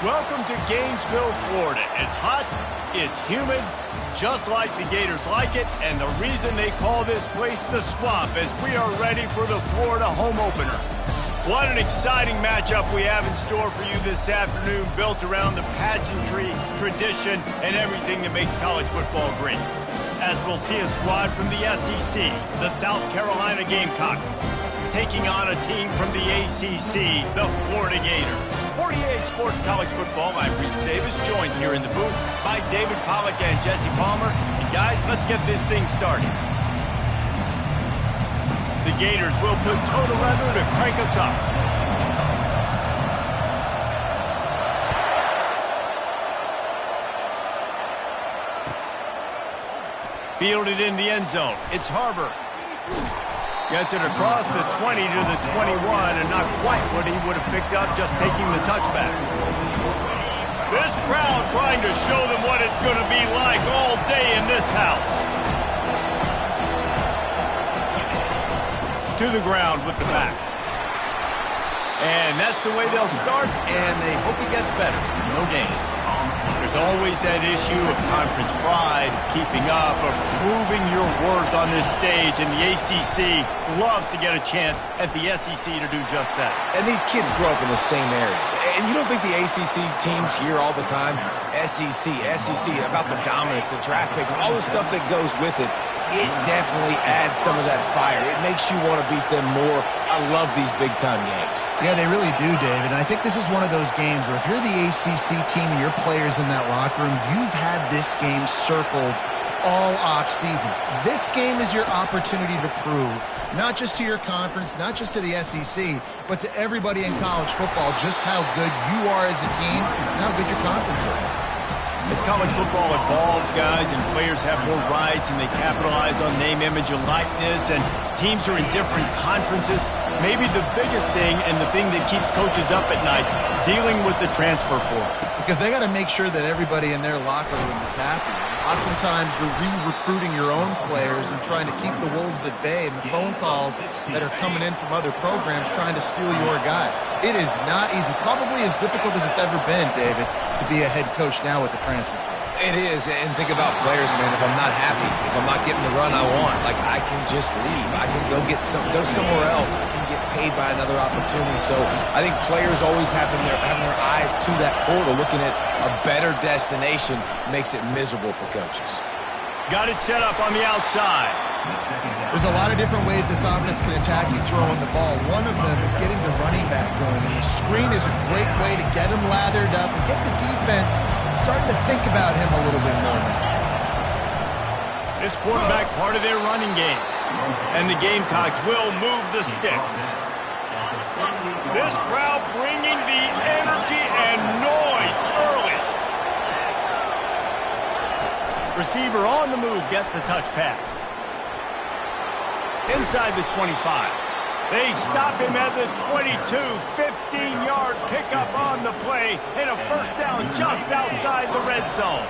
Welcome to Gainesville, Florida. It's hot, it's humid, just like the Gators like it, and the reason they call this place the Swamp is we are ready for the Florida home opener. What an exciting matchup we have in store for you this afternoon, built around the pageantry, tradition, and everything that makes college football great. As we'll see a squad from the SEC, the South Carolina Gamecocks, taking on a team from the ACC, the Florida Gators. For EA Sports College Football, I'm Reese Davis, joined here in the booth by David Pollack and Jesse Palmer. And guys, let's get this thing started. The Gators will put toe to leather to crank us up. Fielded in the end zone. It's Harbor. Gets it across the 20 to the 21, and not quite what he would have picked up just taking the touchback. This crowd trying to show them what it's going to be like all day in this house. To the ground with the back. And that's the way they'll start, and they hope he gets better. No gain. There's always that issue of conference pride, of keeping up, of proving your worth on this stage, and the ACC loves to get a chance at the SEC to do just that. And these kids grow up in the same area. And you don't think the ACC teams hear all the time, SEC, about the dominance, the draft picks, all the stuff that goes with it. It definitely adds some of that fire. It makes you want to beat them more. I love these big-time games. Yeah, they really do, David. And I think this is one of those games where if you're the ACC team and your players in that locker room, you've had this game circled all off-season. This game is your opportunity to prove, not just to your conference, not just to the SEC, but to everybody in college football, just how good you are as a team and how good your conference is. As college football evolves, guys, and players have more rights and they capitalize on name, image, and likeness, and teams are in different conferences, maybe the biggest thing and the thing that keeps coaches up at night, dealing with the transfer portal. Because they got to make sure that everybody in their locker room is happy. Oftentimes, you're re-recruiting your own players and trying to keep the wolves at bay, and the phone calls that are coming in from other programs trying to steal your guys. It is not easy. Probably as difficult as it's ever been, David, to be a head coach now with the transfer. It is, and think about players, man. If I'm not happy, if I'm not getting the run I want, like, I can just leave. I can go somewhere else. I can get paid by another opportunity. So I think players always having their eyes to that portal, looking at a better destination, makes it miserable for coaches. Got it set up on the outside. There's a lot of different ways this offense can attack you throwing the ball. One of them is getting the running back going, and the screen is a great way to get him lathered up and get the defense starting to think about him a little bit more now. This quarterback part of their running game, and the Gamecocks will move the sticks. This crowd bringing the energy and noise early. Receiver on the move gets the touch pass. Inside the 25. They stop him at the 22. 15-yard pickup on the play and a first down just outside the red zone.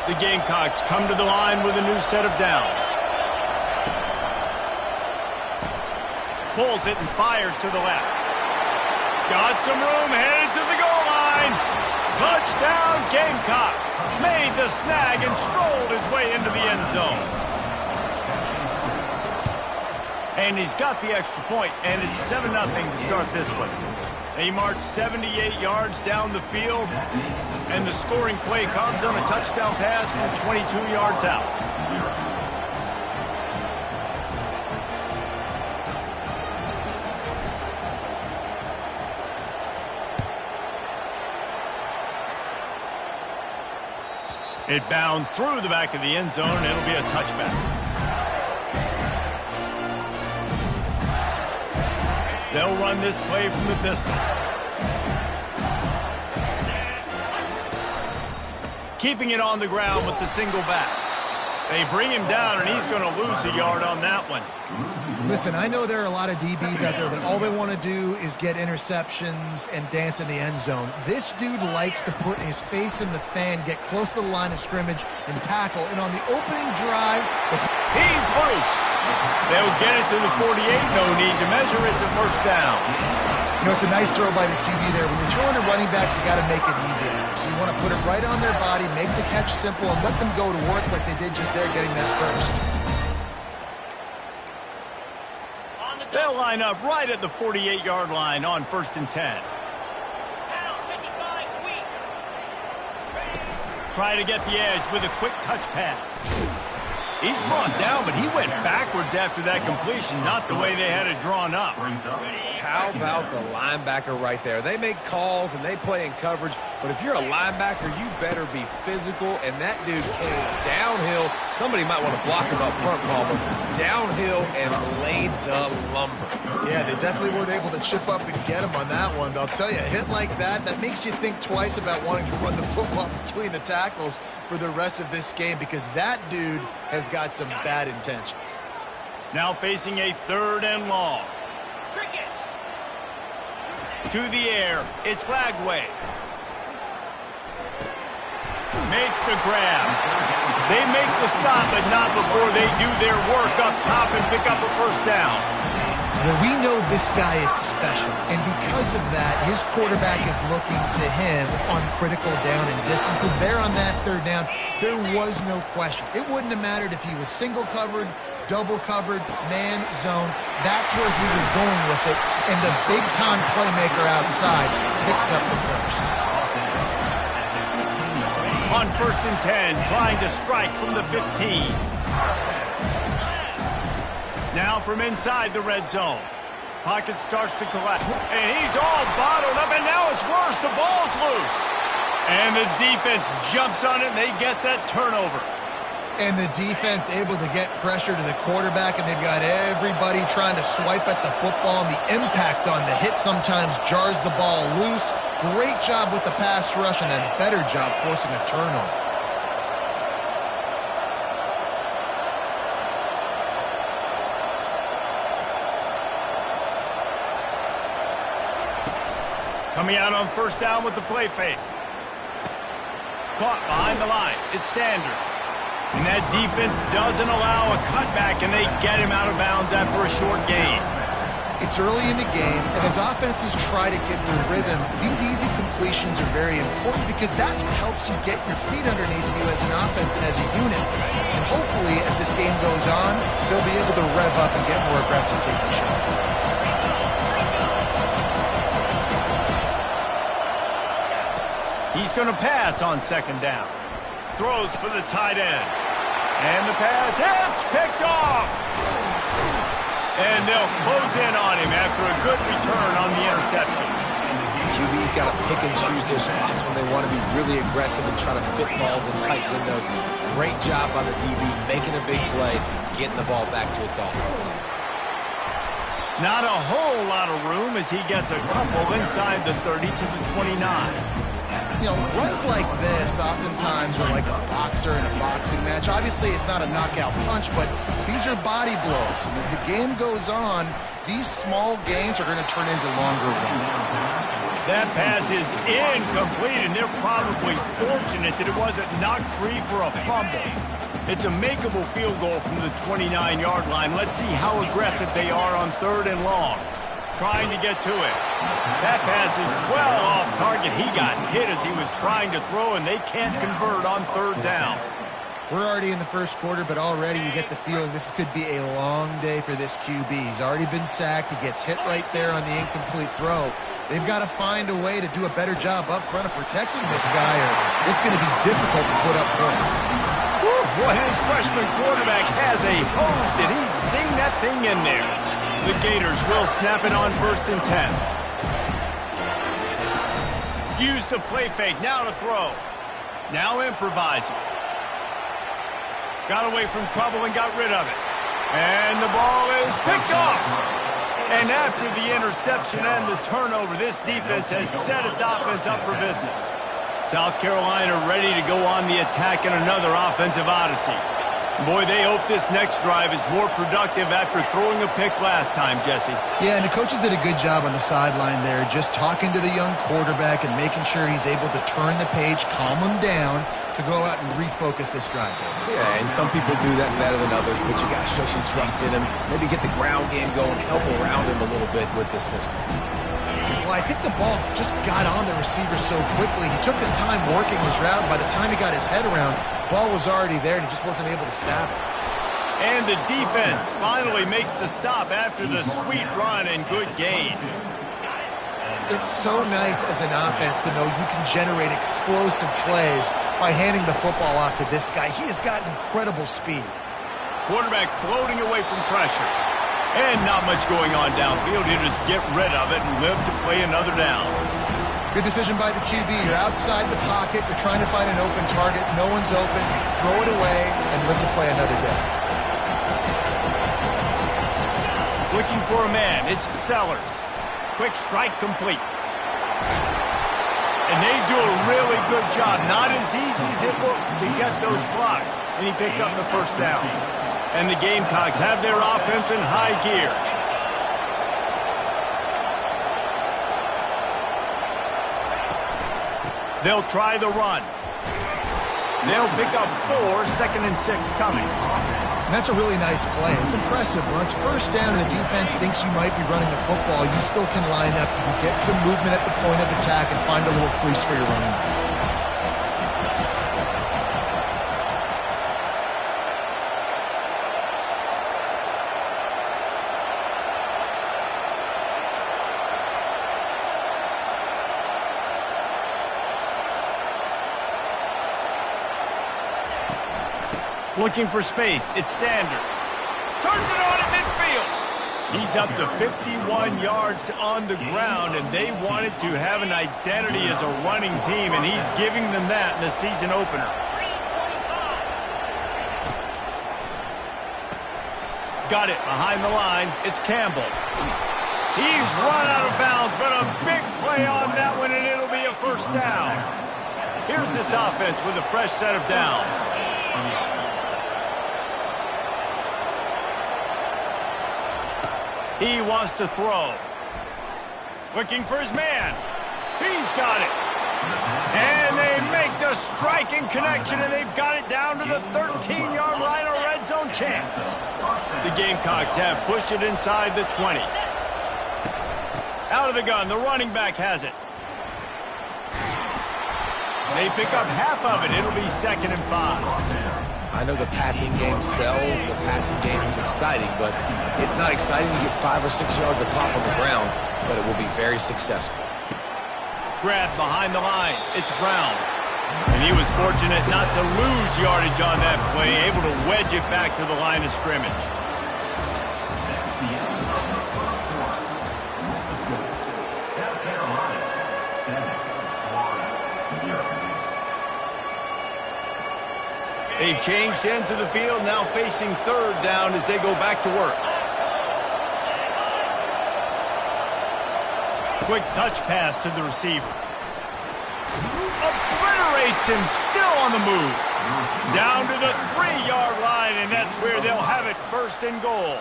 The Gamecocks come to the line with a new set of downs. Pulls it and fires to the left. Got some room, headed to the goal line. Touchdown Gamecocks. Made the snag and strolled his way into the end zone. And he's got the extra point, and it's 7-0 to start this one. They march 78 yards down the field, and the scoring play comes on a touchdown pass from 22 yards out. It bounds through the back of the end zone, and it'll be a touchback. They'll run this play from the pistol. Keeping it on the ground with the single back. They bring him down, and he's going to lose a yard on that one. Listen, I know there are a lot of DBs out there that all they want to do is get interceptions and dance in the end zone. This dude likes to put his face in the fan, get close to the line of scrimmage, and tackle. And on the opening drive, he's loose. They'll get it to the 48. No need to measure. It's a first down. You know, it's a nice throw by the QB there. When you're throwing to running backs, you got to make it easy. So you want to put it right on their body, make the catch simple, and let them go to work like they did just there getting that first. They'll line up right at the 48-yard line on 1st and 10. Try to get the edge with a quick touch pass. He's brought down, but he went backwards after that completion, not the way they had it drawn up. How about the linebacker right there? They make calls and they play in coverage, but if you're a linebacker, you better be physical, and that dude came downhill. Somebody might want to block him up front, Palmer. Downhill and laid the lumber. Yeah, they definitely weren't able to chip up and get him on that one, but I'll tell you, a hit like that makes you think twice about wanting to run the football between the tackles for the rest of this game, because that dude has got some bad intentions. Now facing a 3rd and long. To the air, it's Lagway. Makes the grab. They make the stop, but not before they do their work up top and pick up a first down. Well, we know this guy is special, and because of that, his quarterback is looking to him on critical down and distances. There on that 3rd down, there was no question. It wouldn't have mattered if he was single covered, double covered, man, zone. That's where he was going with it, and the big-time playmaker outside picks up the first. On 1st and 10, trying to strike from the 15. Now from inside the red zone. Pocket starts to collapse, and he's all bottled up, and now it's worse. The ball's loose. And the defense jumps on it, and they get that turnover. And the defense able to get pressure to the quarterback, and they've got everybody trying to swipe at the football, and the impact on the hit sometimes jars the ball loose. Great job with the pass rush, and a better job forcing a turnover. Coming out on 1st down with the play fake. Caught behind the line. It's Sanders. And that defense doesn't allow a cutback, and they get him out of bounds after a short gain. It's early in the game, and as offenses try to get their rhythm, these easy completions are very important, because that's what helps you get your feet underneath you as an offense and as a unit. And hopefully, as this game goes on, they'll be able to rev up and get more aggressive taking shots. He's going to pass on 2nd down. Throws for the tight end. And the pass hits, picked off. And they'll close in on him after a good return on the interception. QB's got to pick and choose their spots when they want to be really aggressive and try to fit balls in tight windows. Great job by the DB, making a big play, getting the ball back to its offense. Not a whole lot of room as he gets a couple inside the 30 to the 29. You know, runs like this oftentimes are like a boxer in a boxing match. Obviously, it's not a knockout punch, but these are body blows. And as the game goes on, these small gains are going to turn into longer runs. That pass is incomplete, and they're probably fortunate that it wasn't knocked free for a fumble. It's a makeable field goal from the 29-yard line. Let's see how aggressive they are on 3rd and long. Trying to get to it. That pass is well off target. He got hit as he was trying to throw, and they can't convert on 3rd down. We're already in the 1st quarter, but already you get the feeling this could be a long day for this QB. He's already been sacked. He gets hit right there on the incomplete throw. They've got to find a way to do a better job up front of protecting this guy, or it's going to be difficult to put up points. Boy, his freshman quarterback has a hose. Did he sing that thing in there? The Gators will snap it on 1st and 10. Use the play fake, now to throw. Now improvising. Got away from trouble and got rid of it. And the ball is picked off. And after the interception and the turnover, this defense has set its offense up for business. South Carolina ready to go on the attack in another offensive odyssey. Boy, they hope this next drive is more productive after throwing a pick last time, Jesse. Yeah, and the coaches did a good job on the sideline there, just talking to the young quarterback and making sure he's able to turn the page, calm him down, to go out and refocus this drive. Yeah, and some people do that better than others, but you got to show some trust in him. Maybe get the ground game going, help around him a little bit with this system. Well, I think the ball just got on the receiver so quickly. He took his time working his route. By the time he got his head around, the ball was already there, and he just wasn't able to snap it. And the defense finally makes the stop after the sweet run and good gain. It's so nice as an offense to know you can generate explosive plays by handing the football off to this guy. He has got incredible speed. Quarterback floating away from pressure. And not much going on downfield. He'll just get rid of it and live to play another down. Good decision by the QB. You're outside the pocket. You're trying to find an open target. No one's open. Throw it away and live to play another day. Looking for a man. It's Sellers. Quick strike complete. And they do a really good job. Not as easy as it looks to get those blocks. And he picks up the first down. And the Gamecocks have their offense in high gear. They'll try the run. They'll pick up 4, 2nd and 6 coming. And that's a really nice play. It's impressive. When it's first down and the defense thinks you might be running the football, you still can line up. You can get some movement at the point of attack and find a little crease for your running back. Looking for space. It's Sanders. Turns it on at midfield. He's up to 51 yards on the ground, and they wanted to have an identity as a running team, and he's giving them that in the season opener. Got it behind the line. It's Campbell. He's run out of bounds, but a big play on that one, and it'll be a first down. Here's this offense with a fresh set of downs. He wants to throw. Looking for his man. He's got it. And they make the striking connection, and they've got it down to the 13-yard line, a red zone chance. The Gamecocks have pushed it inside the 20. Out of the gun, the running back has it. They pick up half of it. It'll be 2nd and 5. I know the passing game sells, the passing game is exciting, but it's not exciting to get 5 or 6 yards of pop on the ground, but it will be very successful. Grab behind the line. It's Brown. And he was fortunate not to lose yardage on that play, able to wedge it back to the line of scrimmage. They've changed ends of the field, now facing 3rd down as they go back to work. Quick touch pass to the receiver. Obliterates him, still on the move. Down to the 3-yard line, and that's where they'll have it, 1st and goal.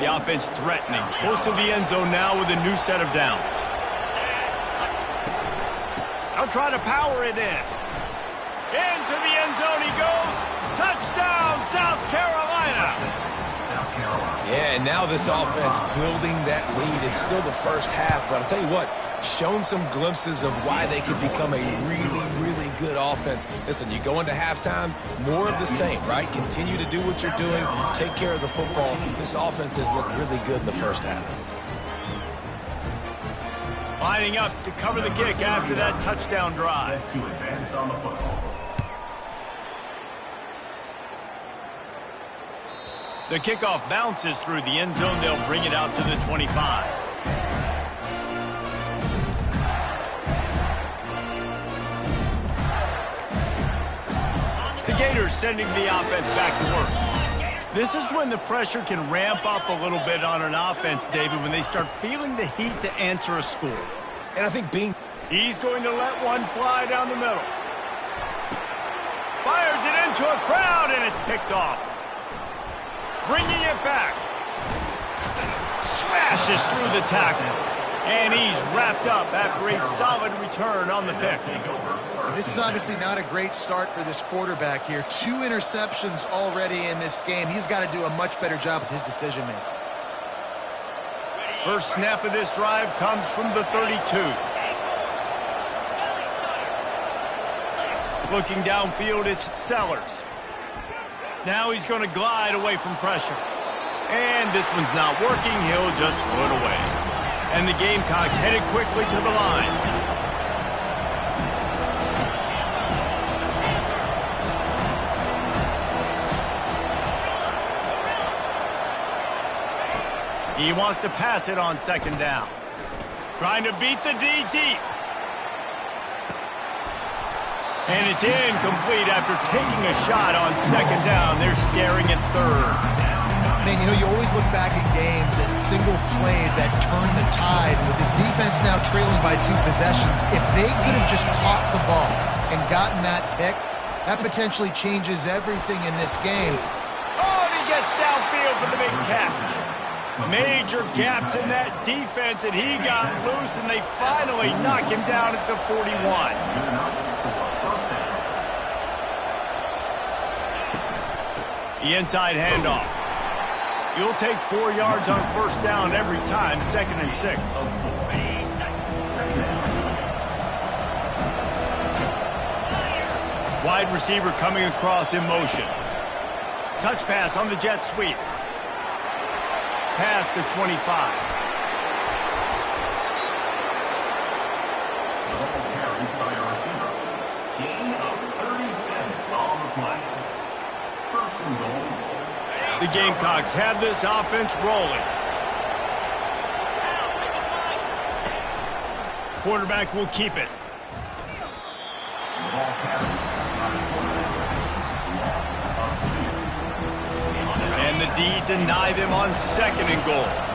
The offense threatening, close to the end zone now with a new set of downs. They'll try to power it in. Into the end zone he goes. Touchdown, South Carolina. Yeah, and now this offense building that lead. It's still the first half, but I'll tell you what, shown some glimpses of why they could become a really, really good offense. Listen, you go into halftime, more of the same, right? Continue to do what you're doing, take care of the football. This offense has looked really good in the first half. Lining up to cover the kick after that touchdown drive. To advance on the football. The kickoff bounces through the end zone. They'll bring it out to the 25. The Gators sending the offense back to work. This is when the pressure can ramp up a little bit on an offense, David, when they start feeling the heat to answer a score. And I think He's going to let one fly down the middle. Fires it into a crowd, and it's picked off. Bringing it back. Smashes through the tackle. And he's wrapped up after a solid return on the pick. This is obviously not a great start for this quarterback here. 2 interceptions already in this game. He's got to do a much better job with his decision-making. First snap of this drive comes from the 32. Looking downfield, it's Sellers. Now he's going to glide away from pressure. And this one's not working. He'll just throw it away. And the Gamecocks headed quickly to the line. He wants to pass it on second down. Trying to beat the D deep. And it's incomplete after taking a shot on second down. They're staring at third. Man, you know, you always look back in games at single plays that turn the tide. With this defense now trailing by 2 possessions, if they could have just caught the ball and gotten that pick, that potentially changes everything in this game. Oh, and he gets downfield for the big catch. Major gaps in that defense, and he got loose, and they finally knock him down at the 41. The inside handoff. You'll take 4 yards on first down every time, 2nd and 6. Wide receiver coming across in motion. Touch pass on the jet sweep. Past the 25. The Gamecocks have this offense rolling. Quarterback will keep it. And the D deny them on 2nd and goal.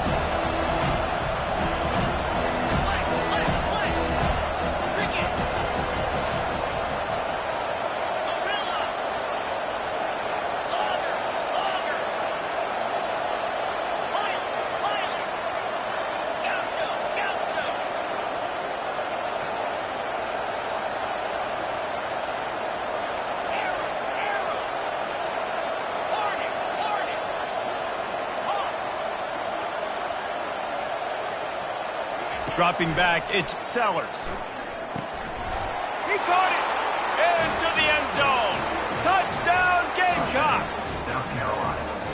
Dropping back, it's Sellers. He caught it! Into the end zone! Touchdown, Gamecocks!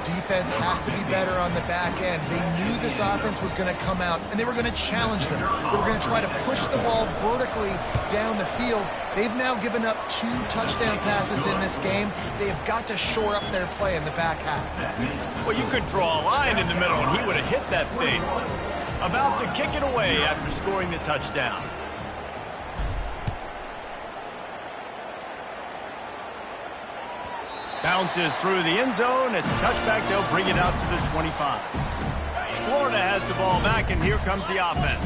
Defense has to be better on the back end. They knew this offense was going to come out, and they were going to challenge them. They were going to try to push the ball vertically down the field. They've now given up 2 touchdown passes in this game. They have got to shore up their play in the back half. Well, you could draw a line in the middle, and he would have hit that thing. About to kick it away after scoring the touchdown. Bounces through the end zone. It's a touchback. They'll bring it out to the 25. Florida has the ball back, and here comes the offense.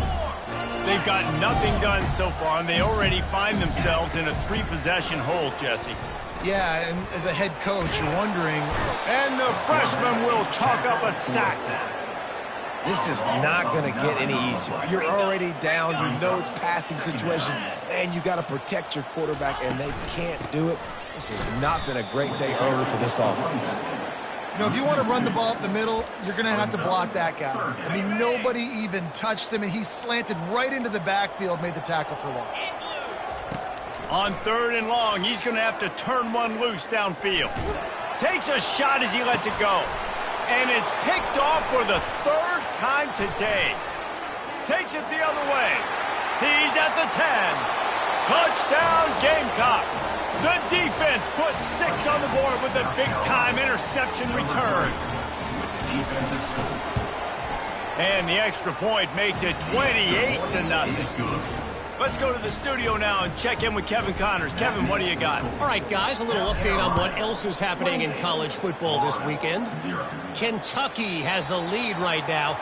They've got nothing done so far, and they already find themselves in a 3-possession hole, Jesse. Yeah, and as a head coach, you're wondering. And the freshman will chalk up a sack. This is not going to get any easier. You're already down. You know it's passing situation. And you got to protect your quarterback, and they can't do it. This has not been a great day early for this offense. You know, if you want to run the ball up the middle, you're going to have to block that guy. I mean, nobody even touched him, and he slanted right into the backfield, made the tackle for loss. On 3rd and long, he's going to have to turn one loose downfield. Takes a shot as he lets it go. And it's picked off for the 3rd time today. Takes it the other way. He's at the 10. Touchdown, Gamecocks. The defense puts 6 on the board with a big-time interception return. And the extra point makes it 28-0. Let's go to the studio now and check in with Kevin Connors. Kevin, what do you got? All right, guys, a little update on what else is happening in college football this weekend. Kentucky has the lead right now.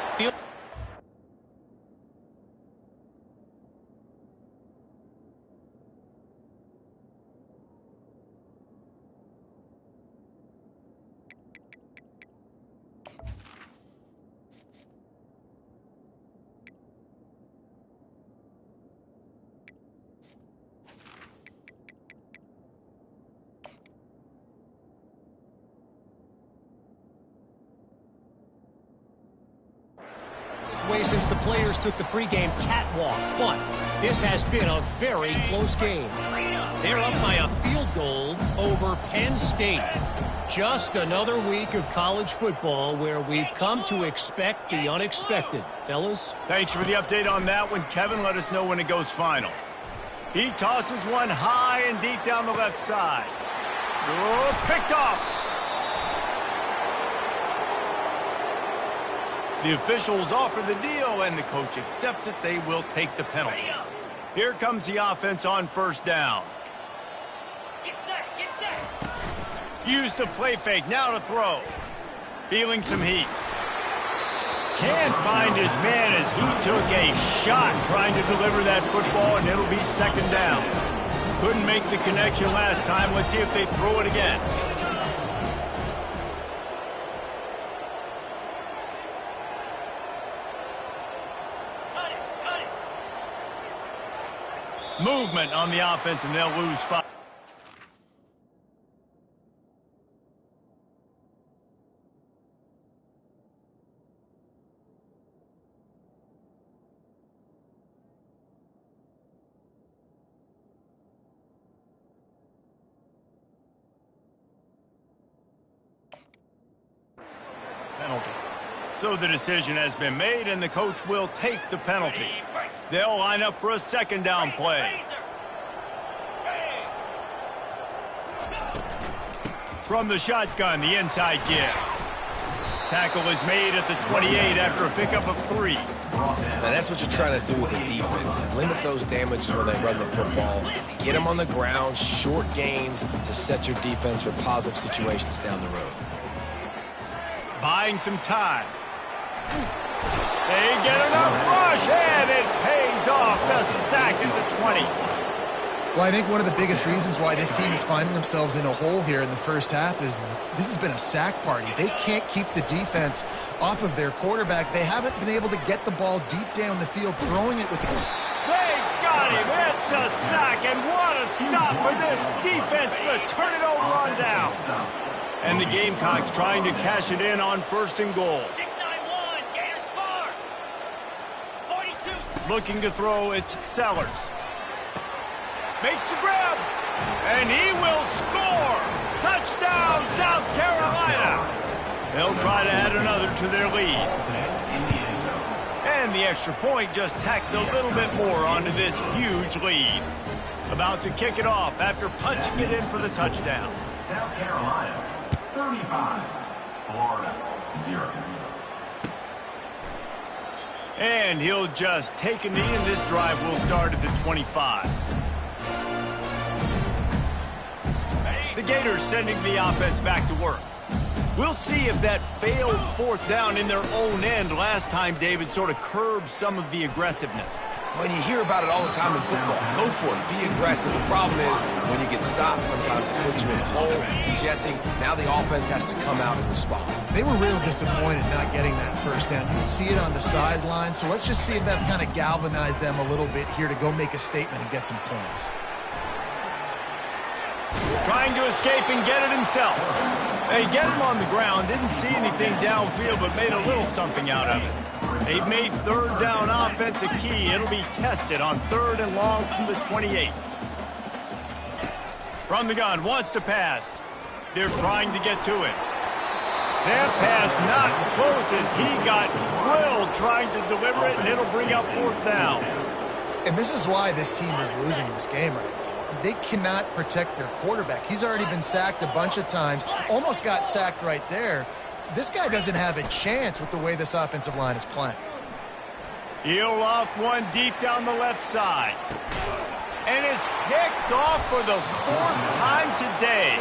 way since the players took the pregame catwalk, but this has been a very close game. They're up by a field goal over Penn State. Just another week of college football where we've come to expect the unexpected. Fellas? Thanks for the update on that one, Kevin. Let us know when it goes final. He tosses one high and deep down the left side. Oh, picked off. The officials offer the deal, and the coach accepts it. They will take the penalty. Here comes the offense on first down. Get set, get set. Use the play fake, now to throw. Feeling some heat. Can't find his man as he took a shot trying to deliver that football, and it'll be second down. Couldn't make the connection last time. Let's see if they throw it again. Cut it. Movement on the offense, and they'll lose 5. Penalty. So the decision has been made, and the coach will take the penalty. They'll line up for a second down play. From the shotgun, the inside give. Tackle is made at the 28 after a pickup of 3. Now, that's what you're trying to do as a defense. Limit those damages when they run the football. Get them on the ground, short gains to set your defense for positive situations down the road. Buying some time. They get enough rush, and it pays off. The sack is at 20. Well, I think one of the biggest reasons why this team is finding themselves in a hole here in the first half is this has been a sack party. They can't keep the defense off of their quarterback. They haven't been able to get the ball deep down the field, throwing it with the... They got him. It's a sack, and what a stop for this defense to turn it over on down. And the Gamecocks trying to cash it in on first and goal. 6-9-1, Gators score. 42. Looking to throw, it's Sellers. Makes the grab, and he will score. Touchdown, South Carolina. They'll try to add another to their lead. And the extra point just tacks a little bit more onto this huge lead. About to kick it off after punching it in for the touchdown. South Carolina, 35, Florida, 0. And he'll just take a knee, and this drive will start at the 25. The Gators sending the offense back to work. We'll see if that failed fourth down in their own end last time, David, sort of curbed some of the aggressiveness. When you hear about it all the time in football, go for it. Be aggressive. The problem is when you get stopped, sometimes it puts you in a hole. Jesse, now the offense has to come out and respond. They were real disappointed not getting that first down. You can see it on the sideline, so let's just see if that's kind of galvanized them a little bit here to go make a statement and get some points. Trying to escape and get it himself. They get him on the ground, didn't see anything downfield, but made a little something out of it. They've made third down offense a key. It'll be tested on 3rd and long from the 28. From the gun, wants to pass. They're trying to get to it. That pass not close as he got drilled trying to deliver it, and it'll bring up 4th down. And this is why this team is losing this game right now. They cannot protect their quarterback. He's already been sacked a bunch of times, almost got sacked right there. This guy doesn't have a chance with the way this offensive line is playing. He'll loft one deep down the left side. And it's picked off for the 4th time today.